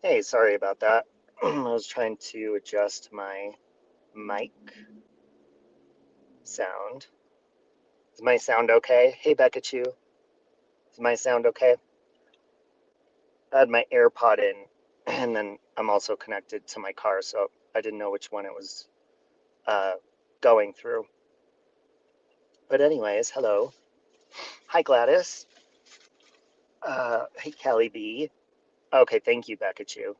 Hey, sorry about that. I was trying to adjust my mic sound. Is my sound okay? Hey, Beckachu. Is my sound okay? I had my AirPod in, and then I'm also connected to my car, so I didn't know which one it was uh, going through. But anyways, hello. Hi, Gladys. Hey, Kelly B. Okay, thank you, Beckachu.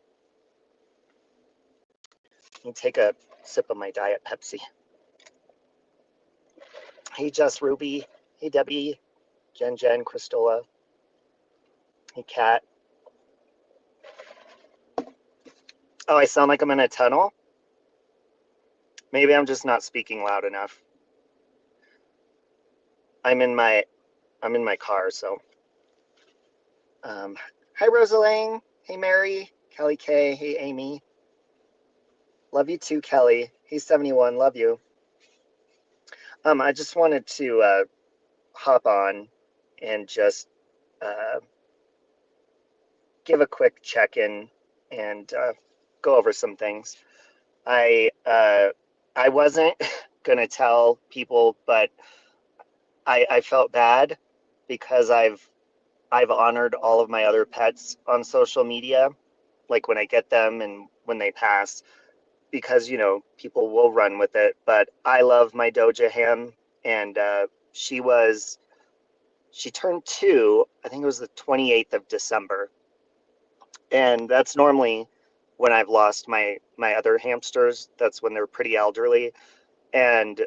Let me take a sip of my Diet Pepsi. Hey, Just Ruby. Hey, Debbie. Jen, Christola. Hey, Kat. Oh, I sound like I'm in a tunnel? Maybe I'm just not speaking loud enough. I'm in my car, so. Hi, Rosaline. Hey, Mary. Kelly K. Hey, Amy. Love you too, Kelly. Hey, 71. Love you. I just wanted to hop on and just uh, give a quick check-in and go over some things. I wasn't gonna tell people, but I felt bad because I've honored all of my other pets on social media, like when I get them and when they pass, because people will run with it. But I love my Doja Ham, and she turned 2. I think it was the 28th of December, and that's normally when I've lost my other hamsters. That's when they're pretty elderly, and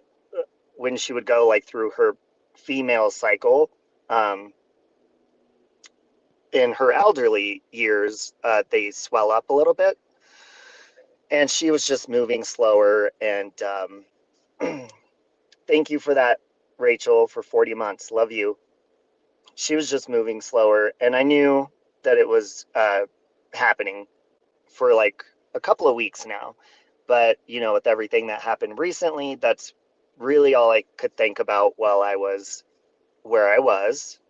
when she would go like through her female cycle. Um, in her elderly years, they swell up a little bit, and she was just moving slower. And thank you for that, Rachel, for 40 months. Love you. She was just moving slower, and I knew that it was happening for like a couple of weeks now. But with everything that happened recently, that's really all I could think about while I was where I was.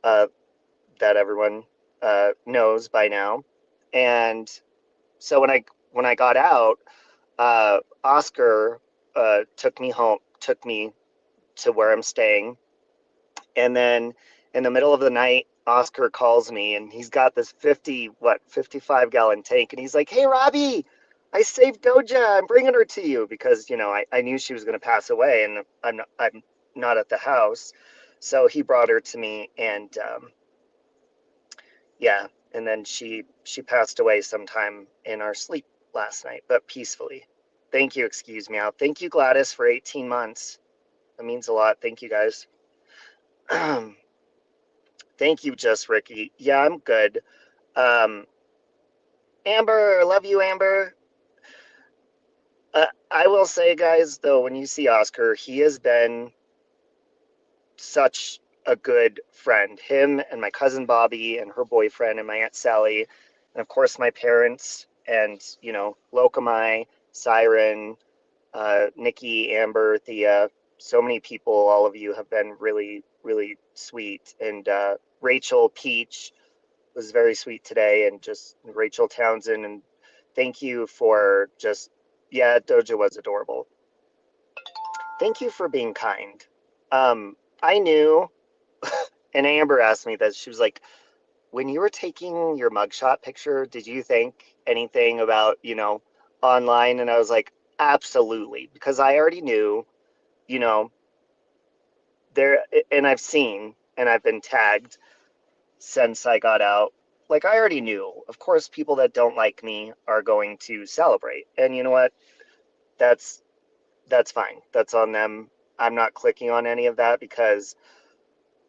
Uh, that everyone knows by now. And so when I got out, Oscar took me to where I'm staying, and then in the middle of the night, Oscar calls me, and he's got this 55-gallon tank, and he's like, "Hey, Robbie, I saved Doja. I'm bringing her to you because I knew she was going to pass away, and I'm not at the house, so he brought her to me, and yeah, and then she passed away sometime in our sleep last night, but peacefully. Thank you, excuse me out. Thank you, Gladys, for 18 months. That means a lot. Thank you, guys. Thank you, Just Ricky. Yeah, I'm good. Um, Amber, love you, Amber. I will say, guys, though, when you see Oscar, he has been such a good friend. Him and my cousin Bobby and her boyfriend and my Aunt Sally, and of course my parents and Lokamai, Siren, Nikki, Amber, Thea. So many people, all of you have been really, really sweet. And Rachel Peach was very sweet today, and just Rachel Townsend. And thank you for just, yeah, Doja was adorable. Thank you for being kind. I knew, and Amber asked me this. She was like, when you were taking your mugshot picture, did you think anything about, online? And I was like, absolutely, because I already knew, you know, there, and I've seen, and I've been tagged since I got out. Like, I already knew, of course, people that don't like me are going to celebrate. And you know what? That's that's fine. That's on them. I'm not clicking on any of that because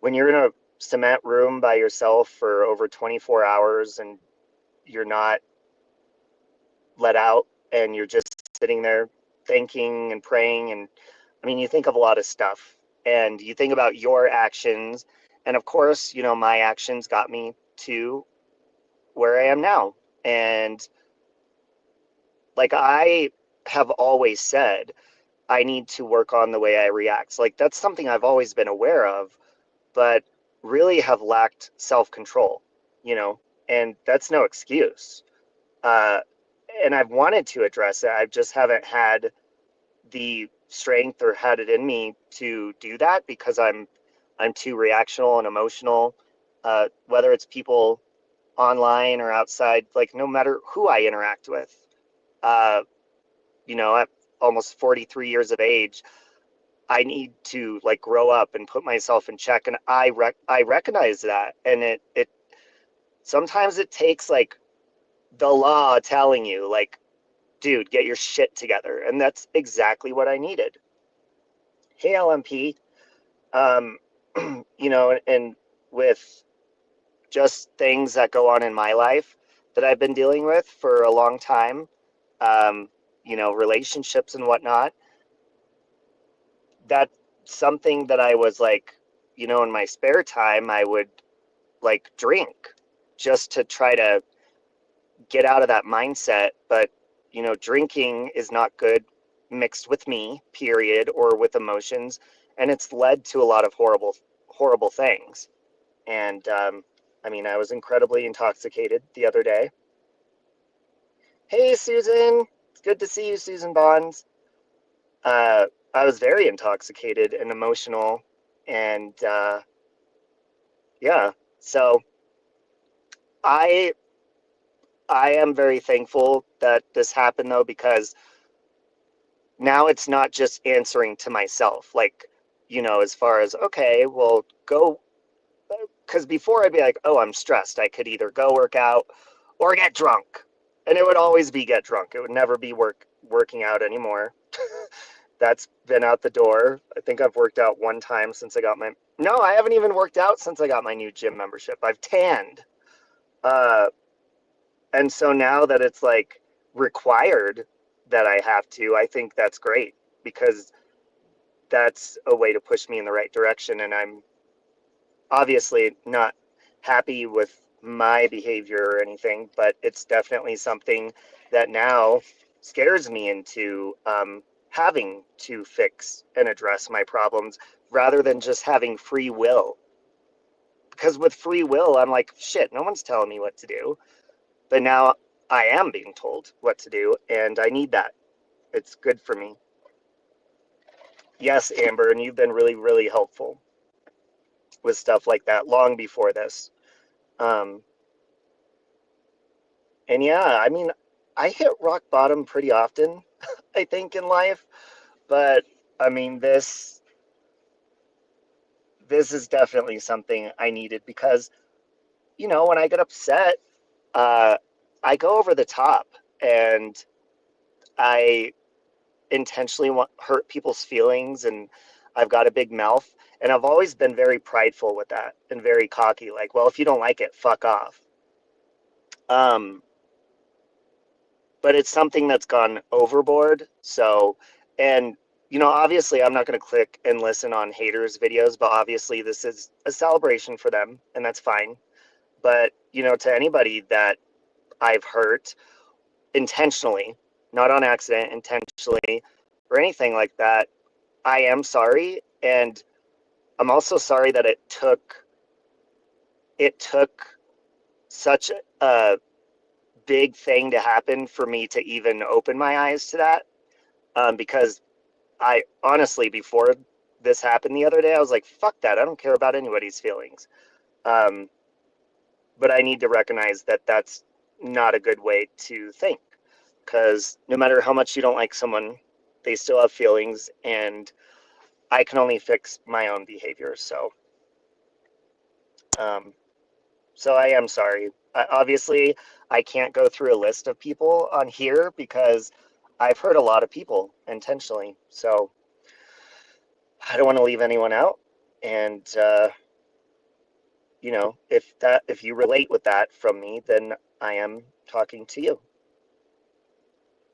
when you're in a cement room by yourself for over 24 hours and you're not let out and you're just sitting there thinking and praying, and I mean, you think of a lot of stuff and you think about your actions, and of course, my actions got me to where I am now. And like I have always said, I need to work on the way I react. Like that's something I've always been aware of, but really have lacked self-control, you know, and that's no excuse. Uh, and I've wanted to address it. I just haven't had the strength or had it in me to do that because I'm too reactional and emotional. Whether it's people online or outside, like no matter who I interact with, uh, at almost 43 years of age, I need to like grow up and put myself in check. And I recognize that. And it sometimes it takes like the law telling you like, dude, get your shit together. And that's exactly what I needed. Hey, LMP, um, and with just things that go on in my life that I've been dealing with for a long time, um, relationships and whatnot, that's something that I was like, in my spare time, I would like drink just to try to get out of that mindset. But, drinking is not good mixed with me, period, or with emotions. And it's led to a lot of horrible, horrible things. And I mean, I was incredibly intoxicated the other day. Hey, Susan. It's good to see you, Susan Bonds. I was very intoxicated and emotional. And yeah, so I I am very thankful that this happened though, because now it's not just answering to myself. Like, as far as, okay, well, go. Because before I'd be like, oh, I'm stressed. I could either go work out or get drunk. And it would always be get drunk. It would never be working out anymore. That's been out the door. I think I've worked out one time since I got my. No, I haven't even worked out since I got my new gym membership. I've tanned. Uh, and so now that it's like required that I have to, I think that's great because that's a way to push me in the right direction. And I'm obviously not happy with my behavior or anything, but it's definitely something that now scares me into having to fix and address my problems rather than just having free will. Because with free will, I'm like, shit, no one's telling me what to do. But now I am being told what to do, and I need that. It's good for me. Yes, Amber, and you've been really, really helpful with stuff like that long before this. Um, and yeah, I mean, I hit rock bottom pretty often, I think, in life. But I mean, this is definitely something I needed because, when I get upset, uh, I go over the top and I intentionally want hurt people's feelings, and I've got a big mouth, and I've always been very prideful with that and very cocky, like, well, if you don't like it, fuck off. Um, but it's something that's gone overboard. So, and obviously I'm not going to click and listen on haters videos, but obviously this is a celebration for them and that's fine. But, to anybody that I've hurt intentionally, not on accident, intentionally, or anything like that, I am sorry. And I'm also sorry that it took such a big thing to happen for me to even open my eyes to that. Because I honestly, before this happened the other day, I was like, fuck that. I don't care about anybody's feelings. Um, but I need to recognize that that's not a good way to think, because no matter how much you don't like someone, they still have feelings, and I can only fix my own behavior. Um, so I am sorry. Obviously, I can't go through a list of people on here because I've hurt a lot of people intentionally. So I don't want to leave anyone out. And if you relate with that from me, then I am talking to you.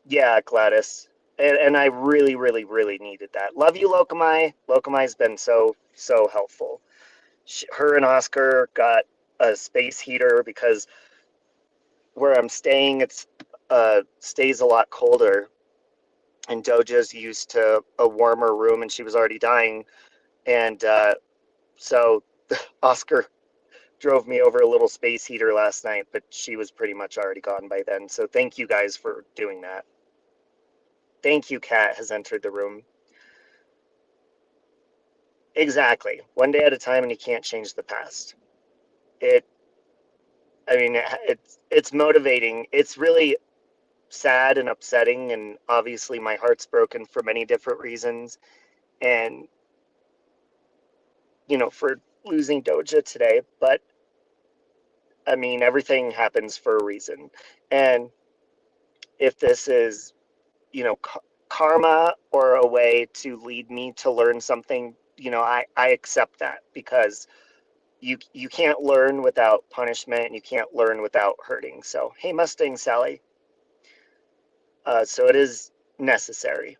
Yeah, Gladys. And I really, really, really needed that. Love you, Lokamai. Lokamai's been so, so helpful. Her and Oscar got a space heater because where I'm staying, it's stays a lot colder. And Doja's used to a warmer room, and she was already dying. And so Oscar drove me over a little space heater last night, but she was pretty much already gone by then. So thank you guys for doing that. Thank you, Kat has entered the room. Exactly. One day at a time, and you can't change the past. It's motivating. It's really sad and upsetting, and obviously my heart's broken for many different reasons. And, for losing Doja today, but I mean, everything happens for a reason. And if this is, karma or a way to lead me to learn something, I accept that, because you can't learn without punishment, and you can't learn without hurting. So, hey, Mustang Sally. So it is necessary.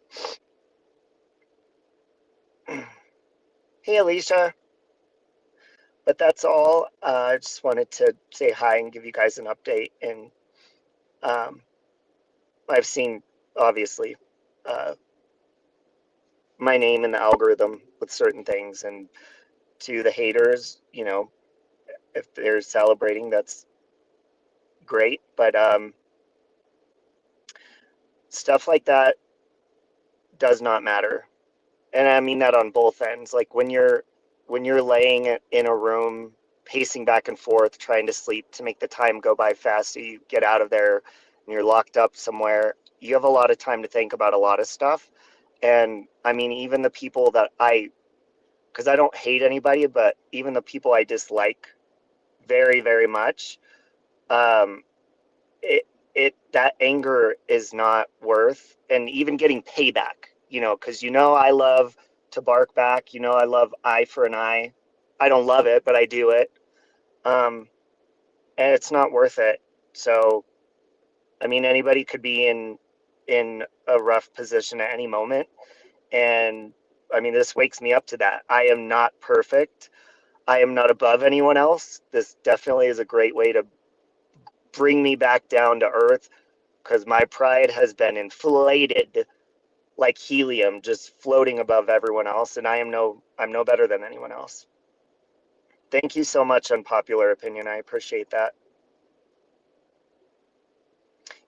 Hey, Alicia. But that's all. I just wanted to say hi and give you guys an update. And I've seen, obviously, my name in the algorithm with certain things. And to the haters, if they're celebrating, that's great. But stuff like that does not matter. And I mean that on both ends. Like when you're laying in a room, pacing back and forth, trying to sleep to make the time go by fast so you get out of there and you're locked up somewhere, you have a lot of time to think about a lot of stuff. And I mean, even the people that because I don't hate anybody, but even the people I dislike very, very much, that anger is not worth, and even getting payback, because I love to bark back, I love eye for an eye. I don't love it, but I do it. And it's not worth it. So, I mean, anybody could be in a rough position at any moment. And I mean, this wakes me up to that. I am not perfect. I am not above anyone else. This definitely is a great way to bring me back down to earth, because my pride has been inflated like helium, just floating above everyone else, and I'm no better than anyone else. Thank you so much, Unpopular Opinion. I appreciate that.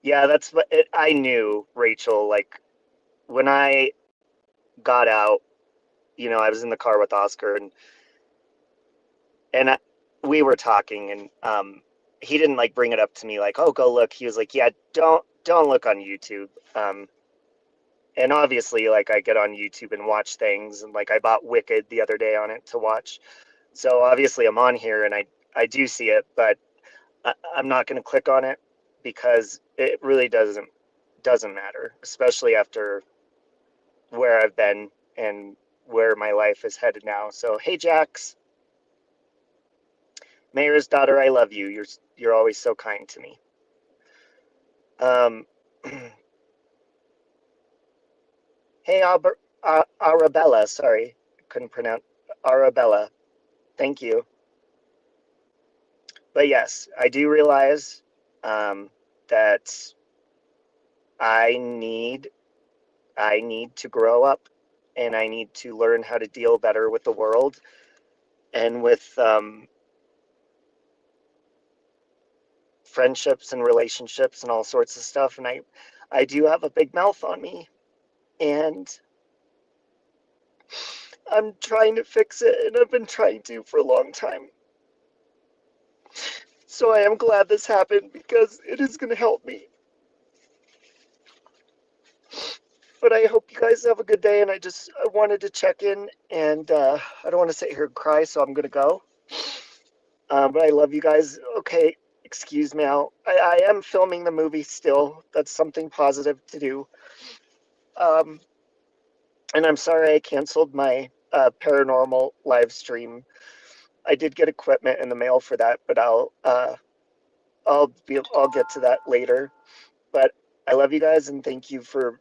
Yeah, that's what I knew, Rachel. Like when I got out, I was in the car with Oscar, and we were talking, and he didn't like bring it up to me like, oh, go look. He was like, yeah, don't look on YouTube. And obviously, like, I get on YouTube and watch things, and like I bought Wicked the other day on it to watch. So obviously I'm on here and I do see it, but I'm not going to click on it because it really doesn't matter, especially after where I've been and where my life is headed now. So, hey, Jax. Mayor's daughter, I love you. You're always so kind to me. Hey, Arabella. Sorry, couldn't pronounce Arabella. Thank you. But yes, I do realize that I need to grow up, and I need to learn how to deal better with the world and with friendships and relationships and all sorts of stuff. And I do have a big mouth on me, and I'm trying to fix it, and I've been trying to for a long time. So I am glad this happened, because it is going to help me. But I hope you guys have a good day, and I wanted to check in, and I don't want to sit here and cry, so I'm going to go. But I love you guys. Okay, excuse me out. I am filming the movie still. That's something positive to do. And I'm sorry I canceled my paranormal live stream. I did get equipment in the mail for that, but I'll get to that later. But I love you guys, and thank you for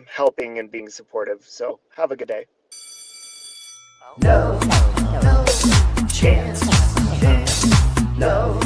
helping and being supportive. So have a good day. No chance, no